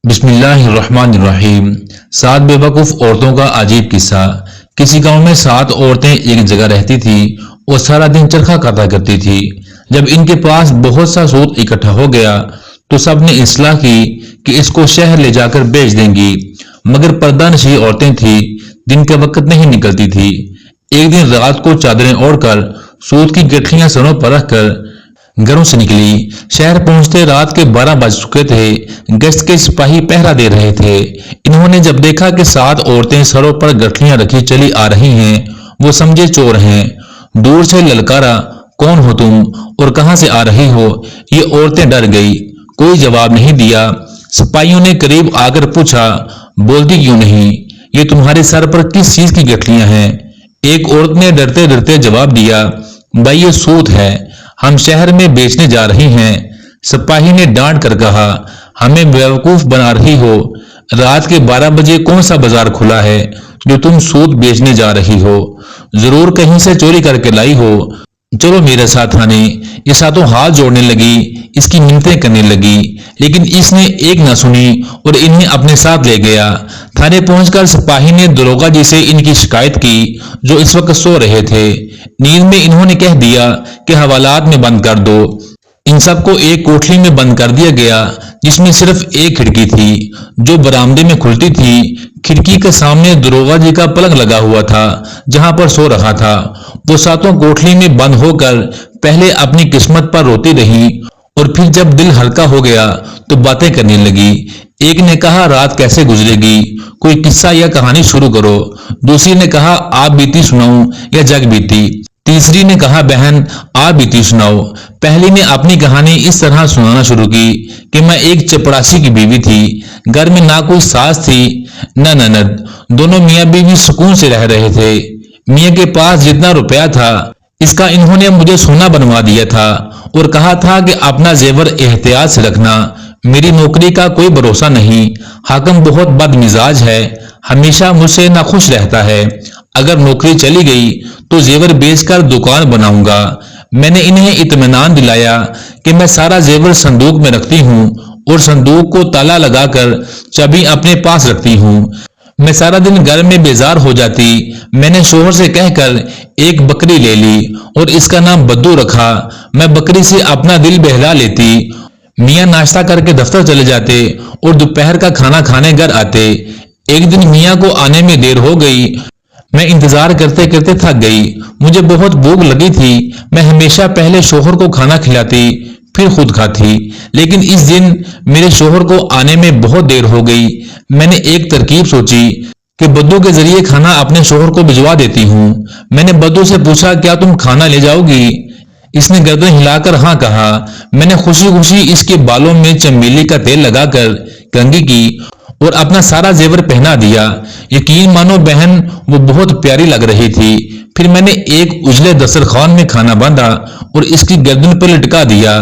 बिस्मिल्लाहिर्रहमानिर्रहीम। सात बेवकूफ औरतों का अजीब किस्सा। किसी गांव में सात औरतें एक जगह रहती थी और सारा दिन चरखा काटा करती थी। जब इनके पास बहुत सा सूत इकट्ठा हो गया तो सबने इस्लाह की कि इसको शहर ले जाकर बेच देंगी, मगर पर्दानशी औरतें थी, दिन के वक्त नहीं निकलती थी। एक दिन रात को चादरें ओढ़कर सूत की गठरियां सरों पर रखकर घरों से निकली। शहर पहुंचते रात के 12 बज चुके थे। गश्त के सिपाही पहरा दे रहे थे। इन्होंने जब देखा कि सात औरतें सरों पर गठरियां रखी चली आ रही हैं, वो समझे चोर हैं। दूर से ललकारा, कौन हो तुम और कहां से आ रही हो? ये औरतें डर गई, कोई जवाब नहीं दिया। सिपाहियों ने करीब आकर पूछा, बोलती क्यों नहीं? ये तुम्हारे सर पर किस चीज की गठरियां हैं? एक औरत ने डरते डरते जवाब दिया, भाई ये सूत है, हम शहर में बेचने जा रही हैं। सिपाही ने डांट कर कहा, हमें बेवकूफ बना रही हो? रात के 12 बजे कौन सा बाजार खुला है जो तुम सूत बेचने जा रही हो? जरूर कहीं से चोरी करके लाई हो। चलो मेरे साथ थाने। ये सातों हाथ जोड़ने लगी, इसकी मिन्नतें करने लगी, लेकिन इसने एक न सुनी और इन्हें अपने साथ ले गया। थाने पहुंचकर सिपाही ने दरोगा जी से इनकी शिकायत की, जो इस वक्त सो रहे थे। नींद में इन्होंने कह दिया कि हवालात में बंद कर दो। इन सबको एक कोठरी में बंद कर दिया गया, जिसमें सिर्फ एक खिड़की थी, जो बरामदे में खुलती थी। खिड़की के सामने दरोगा जी का पलंग लगा हुआ था, जहां पर सो रहा था। वो सातों कोठरी में बंद होकर पहले अपनी किस्मत पर रोती रही और फिर जब दिल हल्का हो गया तो बातें करने लगी। एक ने कहा, रात कैसे गुजरेगी, कोई किस्सा या कहानी शुरू करो। दूसरी ने कहा, आप बीती सुनाऊं या जग बीती? तीसरी ने कहा, बहन आप बीती सुनाओ। पहली ने अपनी कहानी इस तरह सुनाना शुरू की कि मैं एक चपरासी की बीवी थी। घर में ना कोई सास थी न ननद, दोनों मियाँ बीवी सुकून से रह रहे थे। मियाँ के पास जितना रुपया था, इसका इन्होंने मुझे सोना बनवा दिया था और कहा था कि अपना जेवर एहतियात से रखना, मेरी नौकरी का कोई भरोसा नहीं। हाकिम बहुत बदमिजाज है, हमेशा मुझसे नाखुश रहता है। अगर नौकरी चली गई तो जेवर बेचकर दुकान बनाऊंगा। मैंने इन्हें इत्मीनान दिलाया कि मैं सारा जेवर संदूक में रखती हूँ और संदूक को ताला लगाकर चाबी अपने पास रखती हूँ। मैं सारा दिन घर में बेजार हो जाती। मैंने शोहर से कहकर एक बकरी ले ली और इसका नाम बद्दू रखा। मैं बकरी से अपना दिल बहला लेती। मियाँ नाश्ता करके दफ्तर चले जाते और दोपहर का खाना खाने घर आते। एक दिन मियाँ को आने में देर हो गई। मैं इंतजार करते करते थक गई। मुझे बहुत भूख लगी थी। मैं हमेशा पहले शोहर को खाना खिलाती, फिर खुद खाती, लेकिन इस दिन मेरे शोहर को आने में बहुत देर हो गई। मैंने एक तरकीब सोची कि बद्दू के जरिए खाना अपने शोहर को भिजवा देती हूँ। मैंने बद्दू से पूछा, क्या तुम खाना ले जाओगी? इसने गर्दन हिलाकर हाँ कहा। मैंने खुशी खुशी इसके बालों में चमेली का तेल लगाकर कंघी की और अपना सारा जेवर पहना दिया। यकीन मानो बहन, वो बहुत प्यारी लग रही थी। फिर मैंने एक उजले दस्तरखान में खाना बांधा और इसकी गर्दन पर लटका दिया।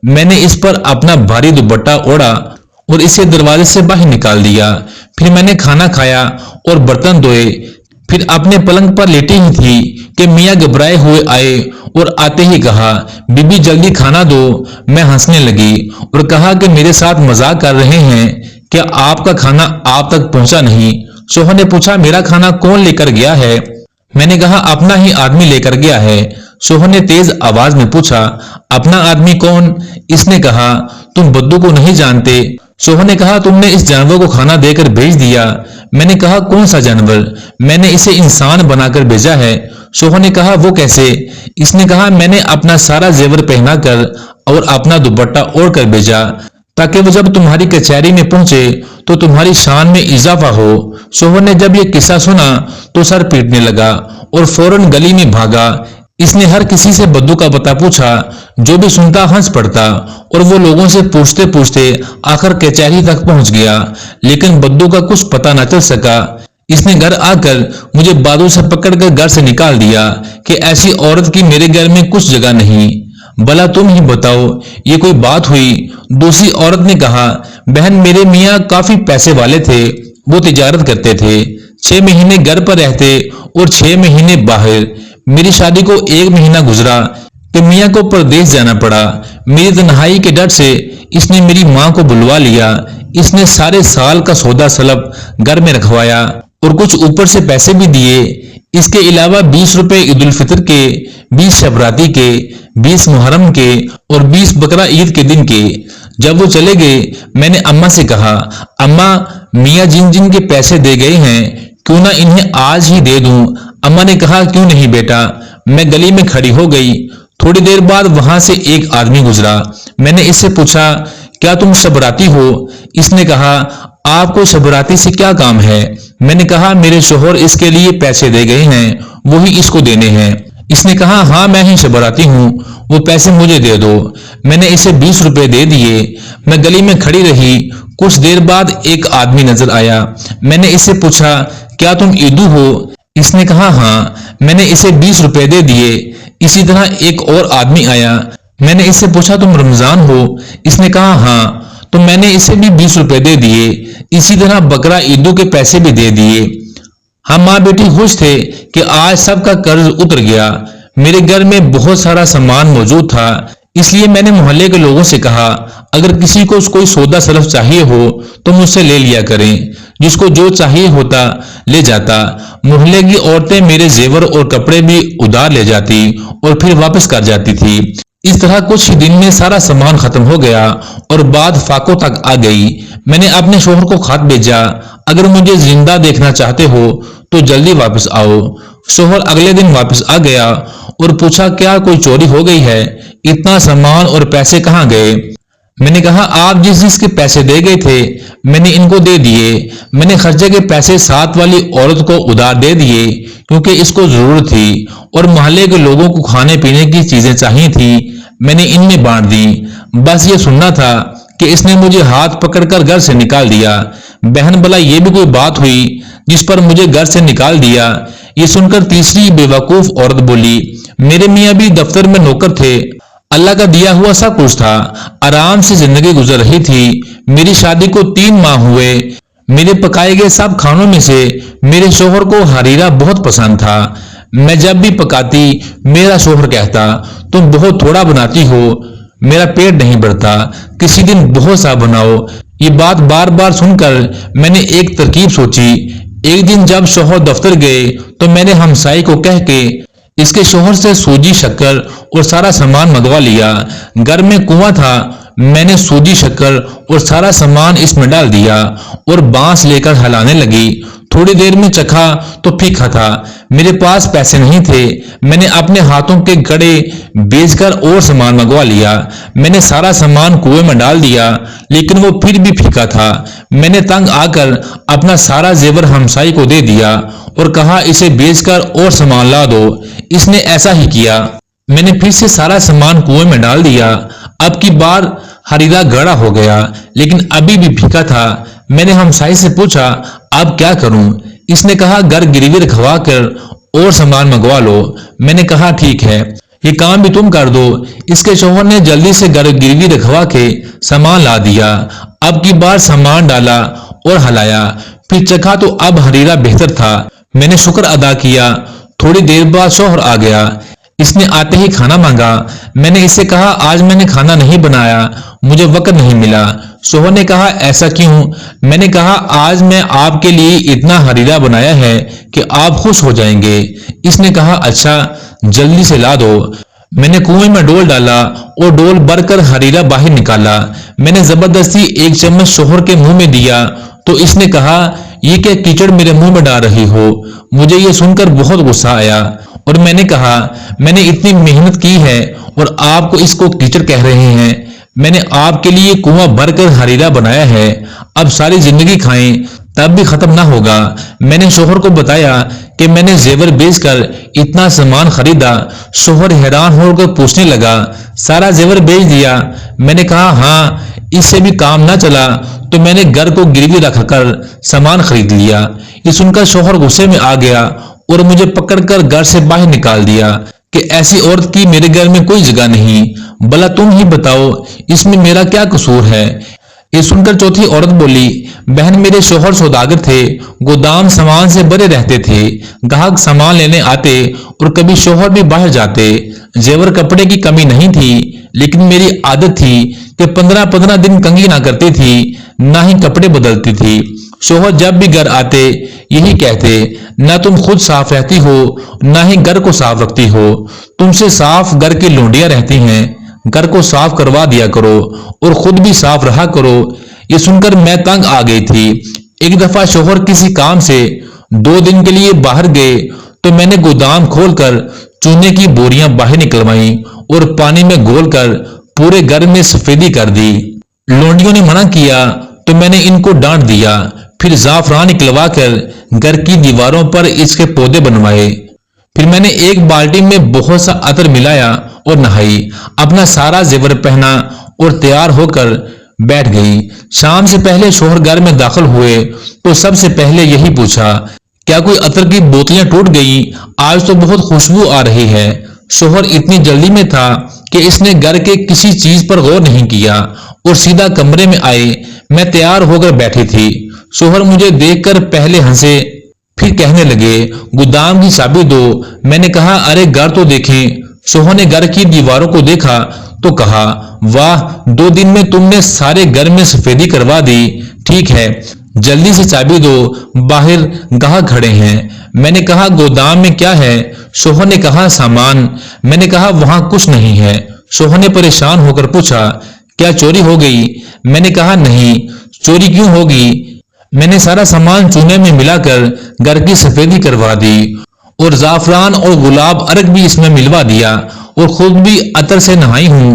मैंने इस पर अपना भारी दुपट्टा ओढ़ा और इसे दरवाजे से बाहर निकाल दिया। फिर मैंने खाना खाया और बर्तन धोए। फिर अपने पलंग पर लेटी ही थी कि मियाँ घबराए हुए आए और आते ही कहा, बीबी जल्दी खाना दो। मैं हंसने लगी और कहा कि मेरे साथ मजाक कर रहे हैं क्या? आपका खाना आप तक पहुंचा नहीं? शोहर ने पूछा, मेरा खाना कौन लेकर गया है? मैंने कहा, अपना ही आदमी लेकर गया है। शोहर ने तेज आवाज में पूछा, अपना आदमी कौन? इसने कहा, तुम बद्दू को नहीं जानते? शोहर ने कहा, तुमने इस जानवर को खाना देकर भेज दिया। मैंने कहा, कौन सा जानवर? मैंने इसे इंसान बनाकर भेजा है। शोहर ने कहा, वो कैसे? इसने कहा, मैंने अपना सारा जेवर पहनाकर और अपना दुपट्टा ओढ़कर भेजा, ताकि वो जब तुम्हारी कचहरी में पहुंचे तो तुम्हारी शान में इजाफा हो। शोहर ने जब ये किस्सा सुना तो सर पीटने लगा और फौरन गली में भागा। इसने हर किसी से बद्दू का पता पूछा। जो भी सुनता हंस पड़ता और वो लोगों से पूछते पूछते आखिर कचहरी तक पहुंच गया, लेकिन बद्दू का कुछ पता न चल सका। इसने घर आकर मुझे बाजू से पकड़कर घर से निकाल दिया कि ऐसी औरत की मेरे घर में कुछ जगह नहीं। भला तुम ही बताओ, ये कोई बात हुई? दूसरी औरत ने कहा, बहन मेरे मियाँ काफी पैसे वाले थे, वो तिजारत करते थे, 6 महीने घर पर रहते और 6 महीने बाहर। मेरी शादी को 1 महीना गुजरा कि मियाँ को परदेश जाना पड़ा। मेरी तन्हाई के डर से इसने मेरी माँ को बुलवा लिया। اس نے سارے سال کا سودا سلب گھر میں رکھوایا اور کچھ اوپر سے پیسے بھی دیے۔ اس کے علاوہ 20 روپے عید الفطر کے، 20 شبراتی کے، 20 محرم کے اور 20 بقرہ عید کے دن کے۔ جب وہ چلے گئے میں نے اماں سے کہا، اماں میاں جن جن کے پیسے دے گئے ہیں کیوں نہ انہیں آج ہی دے دوں؟ اماں نے کہا کیوں نہیں بیٹا۔ میں گلی میں کھڑی ہو گئی۔ تھوڑی دیر بعد وہاں سے ایک آدمی گزرا۔ میں نے اس سے پوچھا کیا تم شبراتی ہو؟ اس نے کہا آپ کو شبراتی سے کیا کام ہے؟ میں نے کہا میرے شوہر اس کے لیے پیسے دے گئے ہیں، وہی اس کو دینے ہیں۔ اس نے کہا ہاں میں ہی شبراتی ہوں، وہ پیسے مجھے دے دو۔ میں نے اسے 20 روپے دے دیے۔ میں گلی میں کھڑی رہی۔ کچھ دیر بعد ایک آدمی نظر آیا۔ میں نے اس سے پوچھا کیا تم عیدو ہو؟ اس نے کہا ہاں۔ میں نے اسے 20 روپے دے دیے۔ اسی طرح ایک اور آدمی آیا۔ میں نے اس سے پوچھا تم رمضان ہو؟ اس نے کہا ہاں، تو میں نے اسے بھی 20 روپے دے دیے۔ اسی طرح بقرہ عیدو کے پیسے بھی دے دیے۔ ہم ماں بیٹی خوش تھے کہ آج سب کا قرض اتر گیا۔ میرے گھر میں بہت سارا سامان موجود تھا، اس لیے میں نے محلے کے لوگوں سے کہا اگر کسی کو کوئی سودا سلف چاہیے ہو تو مجھ سے لے لیا کریں۔ جس کو جو چاہیے ہوتا لے جاتا۔ محلے کی عورتیں میرے زیور اور کپڑے بھی ادھار لے جاتی اور پھر واپس کر جاتی تھی۔ اس طرح کچھ ہی دن میں سارا سامان ختم ہو گیا اور بات فاقوں تک آ گئی۔ میں نے اپنے شوہر کو خط بھیجا اگر مجھے زندہ دیکھنا چاہتے ہو تو جلدی واپس آؤ۔ شوہر اگلے دن واپس آ گیا اور پوچھا کیا کوئی چوری ہو گئی ہے؟ اتنا سامان اور پیسے کہاں گئے؟ میں نے کہا آپ جس جس کے پیسے دے گئے تھے میں نے ان کو دے دیے۔ میں نے خرچے کے پیسے ساتھ والی عورت کو ادھار دے دیے کیونکہ اس کو ضرورت تھی اور محلے کے لوگوں کو کھانے پینے کی چیزیں چاہیے تھی، میں نے ان میں بانٹ دی۔ بس یہ سننا تھا کہ اس نے مجھے ہاتھ پکڑ کر گھر سے نکال دیا۔ بہن بھلا یہ بھی کوئی بات ہوئی جس پر مجھے گھر سے نکال دیا؟ یہ سن کر تیسری بے وقوف عورت بولی میرے میاں بھی دفتر میں نوکر تھے، اللہ کا دیا ہوا سب کچھ تھا، آرام سے زندگی گزر رہی تھی۔ میری شادی کو 3 ماہ ہوئے۔ میرے پکائے گئے سب کھانوں میں سے میرے شوہر کو حریرہ بہت پسند تھا۔ میں جب بھی پکاتی میرا شوہر کہتا تم بہت تھوڑا بناتی ہو، میرا پیٹ نہیں بھرتا، کسی دن بہت سا بناؤ۔ یہ بات بار بار سن کر میں نے ایک ترکیب سوچی۔ ایک دن جب شوہر دفتر گئے تو میں نے ہمسائی کو کہہ کے اس کے شوہر سے سوجی شکر اور سارا سامان منگوا لیا۔ گھر میں کنواں تھا، میں نے سوجی شکر اور سارا سامان اس میں ڈال دیا اور بانس لے کر ہلانے لگی۔ تھوڑی دیر میں چکھا تو پھیکا تھا۔ میرے پاس پیسے نہیں تھے، میں نے اپنے ہاتھوں کے گڑے بیچ کر اور سامان منگوا لیا۔ میں نے سارا سامان کنویں میں ڈال دیا لیکن وہ پھر بھی پھیکا تھا۔ میں نے تنگ آ کر اپنا سارا زیور ہمسائی کو دے دیا اور کہا اسے بیچ کر اور سامان لا دو۔ اس نے ایسا ہی کیا۔ میں نے پھر سے سارا سامان کنویں میں ڈال دیا۔ اب کی بار حریرہ گاڑھا ہو گیا لیکن ابھی بھی پھیکا تھا۔ میں نے ہمسائی سے پوچھا اب کیا کروں؟ اس نے کہا گھر گروی رکھوا کر اور سامان منگوا لو۔ میں نے کہا ٹھیک ہے، یہ کام بھی تم کر دو۔ اس کے شوہر نے جلدی سے گھر گروی رکھوا کے سامان لا دیا۔ اب کی بار سامان ڈالا اور ہلایا، پھر چکھا تو اب حریرہ بہتر تھا۔ میں نے شکر ادا کیا۔ تھوڑی دیر بعد شوہر آ گیا۔ اس نے آتے ہی کھانا مانگا۔ میں نے اس سے کہا آج میں نے کھانا نہیں بنایا، مجھے وقت نہیں ملا۔ شوہر نے کہا ایسا کیوں؟ میں نے کہا آج میں آپ کے لیے اتنا حریرہ بنایا ہے کہ آپ خوش ہو جائیں گے۔ اس نے کہا اچھا جلدی سے لا دو۔ میں نے کنویں میں ڈول ڈالا اور ڈول بھر کر حریرہ باہر نکالا۔ میں نے زبردستی ایک چمچ شوہر کے منہ میں دیا تو اس نے کہا یہ کیا کیچڑ میرے منہ میں ڈال رہی ہو؟ مجھے یہ سن کر بہت غصہ آیا اور میں نے کہا میں نے اتنی محنت کی ہے اور آپ کو اس کو کیچڑ کہہ رہے ہیں؟ میں نے آپ کے لیے کنواں بھر کر حریرہ بنایا ہے، اب ساری زندگی کھائیں تب بھی ختم نہ ہوگا۔ میں نے شوہر کو بتایا کہ میں نے زیور بیچ کر اتنا سامان خریدا۔ شوہر حیران ہو کر پوچھنے لگا سارا زیور بیچ دیا؟ میں نے کہا ہاں، اس سے بھی کام نہ چلا تو میں نے گھر کو گروی رکھ کر سامان خرید لیا۔ یہ سن کر شوہر غصے میں آ گیا اور مجھے پکڑ کر گھر سے باہر نکال دیا کہ ایسی عورت کی میرے گھر میں کوئی جگہ نہیں، بھلا تم ہی بتاؤ اس میں میرا کیا قصور ہے؟ یہ سن کر چوتھی عورت بولی بہن میرے شوہر سوداگر تھے، گودام سامان سے بھرے رہتے تھے، گاہک سامان لینے آتے اور کبھی شوہر بھی باہر جاتے، زیور کپڑے کی کمی نہیں تھی لیکن میری عادت تھی کہ کہ 15-15 दिन कंघी ना करती थी, ना ही कपड़े बदलती थी। शोहर जब भी घर आते यही कहते, ना तुम खुद साफ रहती हो, ना ही घर को साफ रखती हो, तुमसे साफ घर की लोंडियां रहती हैं, घर को साफ करवा दिया करो और खुद भी साफ रहा करो। ये सुनकर मैं तंग आ गई थी। एक दफा शोहर किसी काम से 2 दिन के लिए बाहर गए तो मैंने गोदाम खोलकर चूने की बोरियां बाहर निकलवाई और पानी में घोलकर पूरे घर में सफेदी कर दी। लोंडियों ने मना किया तो मैंने इनको डांट दिया। फिर जाफरान निकलवा कर घर की दीवारों पर इसके पौधे बनवाए। फिर मैंने एक बाल्टी में बहुत सा अतर मिलाया और नहाई, अपना सारा जेवर पहना और तैयार होकर बैठ गई। शाम से पहले शोहर घर में दाखिल हुए तो सबसे पहले यही पूछा, क्या कोई अतर की बोतलें टूट गई? आज तो बहुत खुशबू आ रही है। शोहर इतनी जल्दी में था कि इसने घर के किसी चीज पर गौर नहीं किया और सीधा कमरे में आए। मैं तैयार होकर बैठी थी। शोहर मुझे देखकर पहले हंसे, फिर कहने लगे, गोदाम की चाबी दो। मैंने कहा, अरे घर तो देखें। शोहर ने घर की दीवारों को देखा तो कहा, वाह, 2 दिन में तुमने सारे घर में सफेदी करवा दी। ठीक है, जल्दी से चाबी दो, बाहर गाहक खड़े हैं। मैंने कहा, गोदाम में क्या है? शोहर ने कहा, सामान। मैंने कहा, वहां कुछ नहीं है। शोहर ने परेशान होकर पूछा, क्या चोरी हो गई? मैंने कहा, नहीं, चोरी क्यों होगी? मैंने सारा सामान चूने में मिलाकर घर की सफेदी करवा दी और जाफरान और गुलाब अर्क भी इसमें मिलवा दिया और खुद भी अतर से नहाई हूं।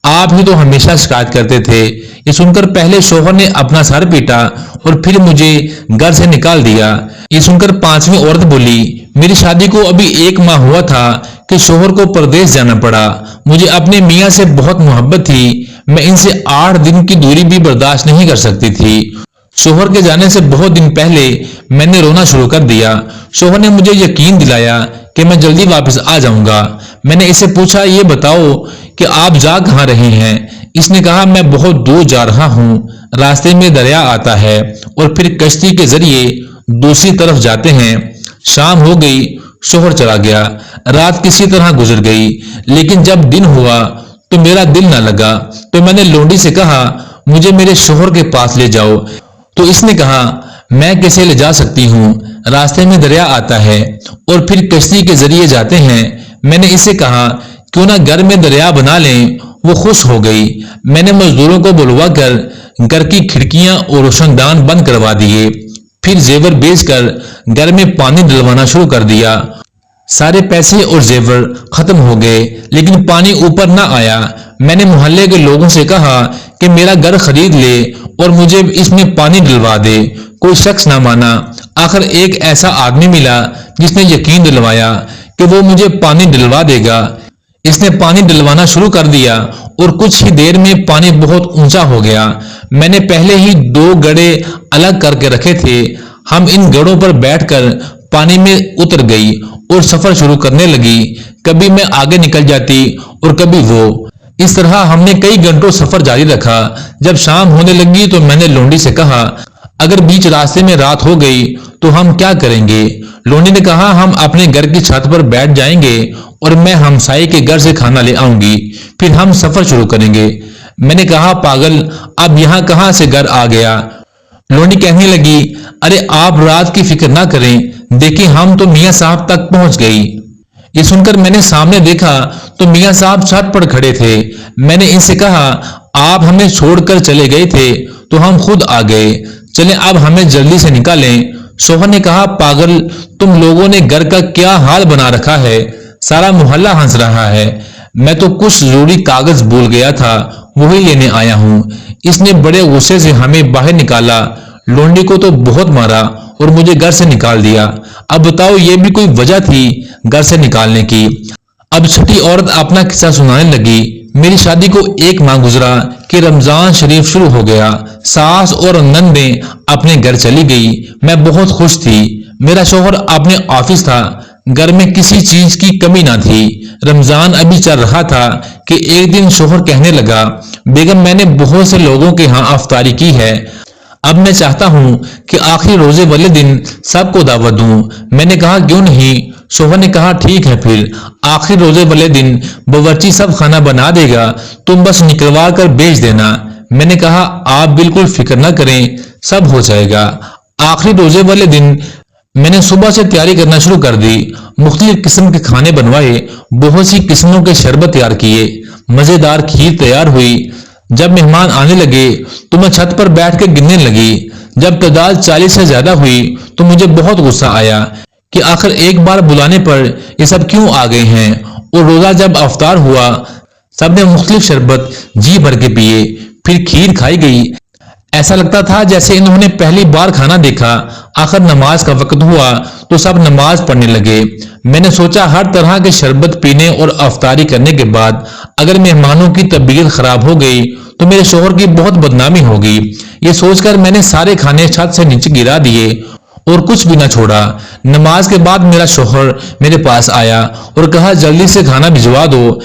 आप ही तो हमेशा शिकायत करते थे। ये सुनकर पहले शोहर ने अपना सर पीटा और फिर मुझे घर से निकाल दिया। ये सुनकर 5वीं औरत बोली, मेरी शादी को अभी 1 माह हुआ था कि शोहर को परदेश जाना पड़ा। मुझे अपने मियाँ से बहुत मोहब्बत थी। मैं इनसे 8 दिन की दूरी भी बर्दाश्त नहीं कर सकती थी। शोहर के जाने से बहुत दिन पहले मैंने रोना शुरू कर दिया। शोहर ने मुझे यकीन दिलाया कि मैं जल्दी वापस आ जाऊंगा। मैंने इससे पूछा, ये बताओ कि आप जा कहाँ रहे हैं? इसने कहा, मैं बहुत दूर जा रहा हूँ। रास्ते में दरिया आता है और फिर कश्ती के जरिए दूसरी तरफ जाते हैं। शाम हो गई, शोहर चला गया। रात किसी तरह गुजर गई, लेकिन जब दिन हुआ तो मेरा दिल न लगा। तो मैंने लोंडी से कहा, मुझे मेरे शोहर के पास ले जाओ। तो इसने कहा, मैं कैसे ले जा सकती हूँ? रास्ते में दरिया आता है और फिर कश्ती के जरिए जाते हैं। मैंने इसे कहा, क्यों ना घर में दरिया बना लें। वो खुश हो गई। मैंने मजदूरों को बुलवा कर घर की खिड़कियां और रोशनदान बंद करवा दिए। फिर जेवर बेचकर घर में पानी डलवाना शुरू कर दिया। सारे पैसे और जेवर खत्म हो गए, लेकिन पानी ऊपर ना आया। मैंने मोहल्ले के लोगों से कहा कि मेरा घर खरीद ले और मुझे इसमें पानी डलवा दे। कोई शख्स ना माना। आखिर एक ऐसा आदमी मिला जिसने यकीन दिलवाया कि वो मुझे पानी डलवा देगा। इसने पानी डलवाना शुरू कर दिया और कुछ ही देर में पानी बहुत ऊंचा हो गया। मैंने पहले ही 2 गड्ढे अलग करके रखे थे। हम इन गड्ढों पर बैठकर पानी में उतर गई और सफर शुरू करने लगी। कभी मैं आगे निकल जाती और कभी वो। इस तरह हमने कई घंटों सफर जारी रखा। जब शाम होने लगी तो मैंने लोंडी से कहा, अगर बीच रास्ते में रात हो गई तो हम क्या करेंगे? लोंडी ने कहा, हम अपने घर की छत पर बैठ जाएंगे और मैं हमसाये के घर से खाना ले आऊंगी, फिर हम सफर शुरू करेंगे। मैंने कहा, पागल, अब यहाँ कहाँ से घर आ गया? लोंडी कहने लगी, अरे आप रात की फिक्र ना करें, देखिए हम तो मियाँ साहब तक पहुंच गई। ये सुनकर मैंने सामने देखा तो मियाँ साहब छत पर खड़े थे। मैंने इनसे कहा, आप हमें छोड़कर चले गए थे तो हम खुद आ गए, चलें अब हमें जल्दी से निकालें। शोहर ने कहा, पागल, तुम लोगों ने घर का क्या हाल बना रखा है, सारा मोहल्ला हंस रहा है। मैं तो कुछ जरूरी कागज भूल गया था, वही लेने आया हूँ। इसने बड़े गुस्से से हमें बाहर निकाला। लोंडी को तो बहुत मारा और मुझे घर से निकाल दिया। अब बताओ, ये भी कोई वजह थी घर से निकालने की? अब छठी औरत अपना किस्सा सुनाने लगी। मेरी शादी को 1 माह गुजरा कि रमजान शरीफ शुरू हो गया। सास और नंदें अपने घर चली गई। मैं बहुत खुश थी। मेरा शौहर अपने ऑफिस था। घर में किसी चीज की कमी ना थी। रमजान अभी चल रहा था कि एक दिन शौहर कहने लगा, बेगम, मैंने बहुत से लोगों के यहाँ अफ्तारी की है। अब मैं चाहता हूँ कि आखिरी रोजे वाले दिन सबको दावत दूं। मैंने कहा, क्यों नहीं? शोहर ने कहा ठीक है, फिर आखिरी रोजे वाले दिन बावर्ची सब खाना बना देगा, तुम बस निकलवा कर बेच देना। मैंने कहा आप बिल्कुल फिक्र न करें, सब हो जाएगा। आखिरी रोजे वाले दिन मैंने सुबह से तैयारी करना शुरू कर दी। मुख्तलिफ किस्म के खाने बनवाए, बहुत सी किस्मों के शरबत तैयार किए, मजेदार खीर तैयार हुई। जब मेहमान आने लगे तो मैं छत पर बैठ कर गिनने लगी। जब तादाद 40 से ज्यादा हुई तो मुझे बहुत गुस्सा आया कि आखिर एक बार बुलाने पर ये सब क्यों आ गए हैं। और रोजा जब अफ्तार हुआ, सबने मुख्तलिफ शरबत जी भर के पिए, फिर खीर खाई गई। ऐसा लगता था जैसे इन्होंने पहली बार खाना देखा। आखिर नमाज का वक्त हुआ तो सब नमाज पढ़ने लगे। मैंने सोचा हर तरह के शरबत पीने और अफ्तारी करने के बाद अगर मेहमानों की तबीयत खराब हो गई तो मेरे शोहर की बहुत बदनामी होगी। ये सोचकर मैंने सारे खाने छत से नीचे गिरा दिए और कुछ भी ना छोड़ा। नमाज के बाद मेरा शोहर मेरे पास आया और कहा जल्दी से खाना भिजवा दो।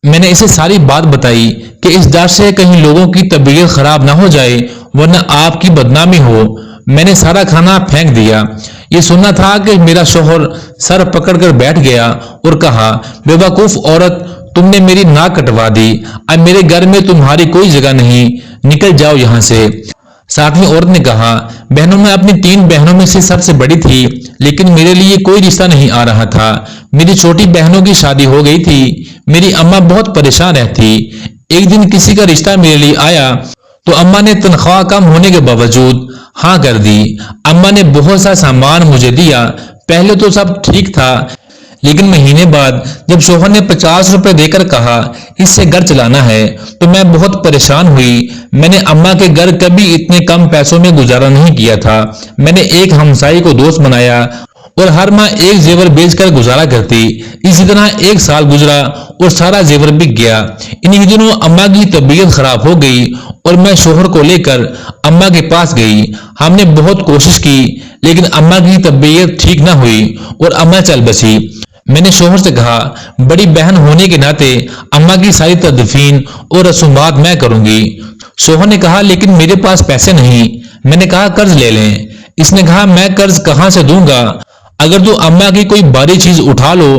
मैंने इसे सारी बात बताई कि इस डर से कहीं लोगों की तबीयत खराब ना हो जाए वरना आपकी बदनामी हो। मैंने सारा खाना फेंक दिया। ये सुनना था कि मेरा शोहर सर पकड़कर बैठ गया और कहा बेवकूफ औरत, तुमने मेरी नाक कटवा दी, अब मेरे घर में तुम्हारी कोई जगह नहीं, निकल जाओ यहाँ से। सातवीं औरत ने कहा बहनों में अपनी 3 बहनों में से सबसे बड़ी थी, लेकिन मेरे लिए कोई रिश्ता नहीं आ रहा था। मेरी छोटी बहनों की शादी हो गई थी। मेरी अम्मा बहुत परेशान रहती। एक दिन किसी का रिश्ता मेरे लिए आया तो अम्मा ने तनख्वाह कम होने के बावजूद हाँ कर दी। अम्मा ने बहुत सा सामान मुझे दिया। पहले तो सब ठीक था, लेकिन महीने बाद जब शोहर ने 50 रुपए देकर कहा इससे घर चलाना है तो मैं बहुत परेशान हुई। मैंने अम्मा के घर कभी इतने कम पैसों में गुजारा नहीं किया था। मैंने एक हमसाई को दोस्त बनाया और हर माह एक जेवर बेचकर गुजारा करती। इसी तरह 1 साल गुजरा और सारा जेवर बिक गया। इन्हीं दिनों अम्मा की तबीयत खराब हो गई और मैं शोहर को लेकर अम्मा के पास गई। हमने बहुत कोशिश की लेकिन अम्मा की तबीयत ठीक न हुई और अम्मा चल बसी। मैंने शोहर से कहा बड़ी बहन होने के नाते अम्मा की सारी तदफीन और रसूमात मैं करूंगी। शोहर ने कहा लेकिन मेरे पास पैसे नहीं। मैंने कहा कर्ज ले लें। इसने कहा मैं कर्ज कहां से दूंगा, अगर तू अम्मा की कोई भारी चीज उठा लो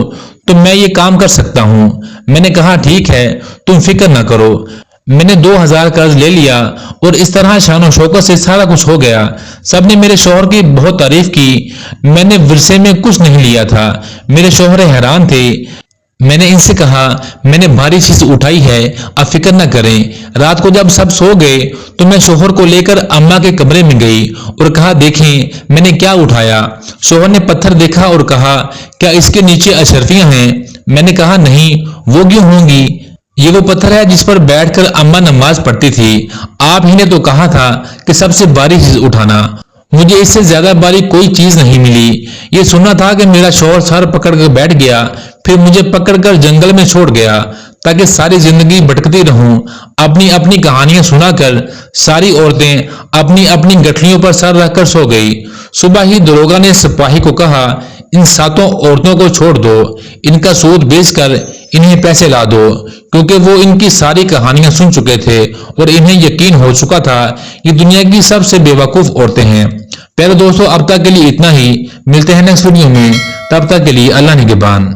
तो मैं ये काम कर सकता हूं। मैंने कहा ठीक है, तुम फिक्र ना करो। मैंने 2000 कर्ज ले लिया और इस तरह शान शौकत से सारा कुछ हो गया। सबने मेरे शोहर की बहुत तारीफ की। मैंने विरसे में कुछ नहीं लिया था। मेरे शोहर हैरान थे। मैंने इनसे कहा मैंने भारी चीज उठाई है, अब फिक्र न करें। रात को जब सब सो गए तो मैं शोहर को लेकर अम्मा के कमरे में गई और कहा देखें मैंने क्या उठाया। शोहर ने पत्थर देखा और कहा क्या इसके नीचे अशरफियां हैं। मैंने कहा नहीं, वो क्यों होंगी, ये वो पत्थर है जिस पर बैठकर अम्मा नमाज पढ़ती थी। आप ही ने तो कहा था कि सबसे भारी चीज उठाना। मुझे इससे ज्यादा भारी कोई चीज नहीं मिली। ये सुनना था कि मेरा शोहर सर पकड़कर बैठ गया, फिर मुझे पकड़कर जंगल में छोड़ गया ताकि सारी जिंदगी भटकती रहूं। अपनी अपनी कहानियां सुनाकर सारी औरतें अपनी अपनी गठलियों पर सर रखकर सो गई। सुबह ही दरोगा ने सिपाही को कहा इन 7 औरतों को छोड़ दो, इनका सूद बेचकर इन्हें पैसे ला दो, क्योंकि वो इनकी सारी कहानियां सुन चुके थे और इन्हें यकीन हो चुका था ये दुनिया की सबसे बेवकूफ औरतें हैं। प्यारे दोस्तों, अब तक के लिए इतना ही। मिलते हैं नेक्स्ट वीडियो में, तब तक के लिए अल्लाह निगहबान।